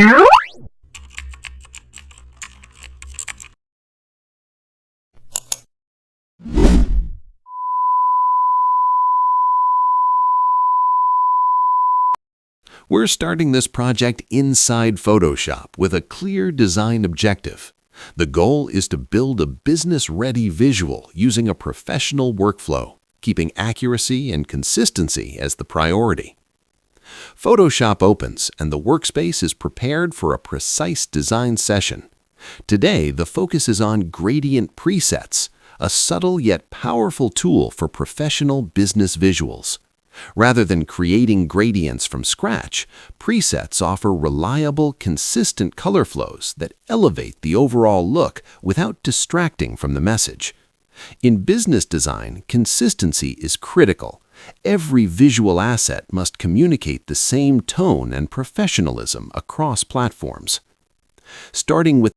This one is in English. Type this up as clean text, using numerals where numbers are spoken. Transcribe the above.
We're starting this project inside Photoshop with a clear design objective. The goal is to build a business-ready visual using a professional workflow, keeping accuracy and consistency as the priority. Photoshop opens and the workspace is prepared for a precise design session. Today, the focus is on gradient presets, a subtle yet powerful tool for professional business visuals. Rather than creating gradients from scratch, presets offer reliable, consistent color flows that elevate the overall look without distracting from the message. In business design, consistency is critical. Every visual asset must communicate the same tone and professionalism across platforms. Starting with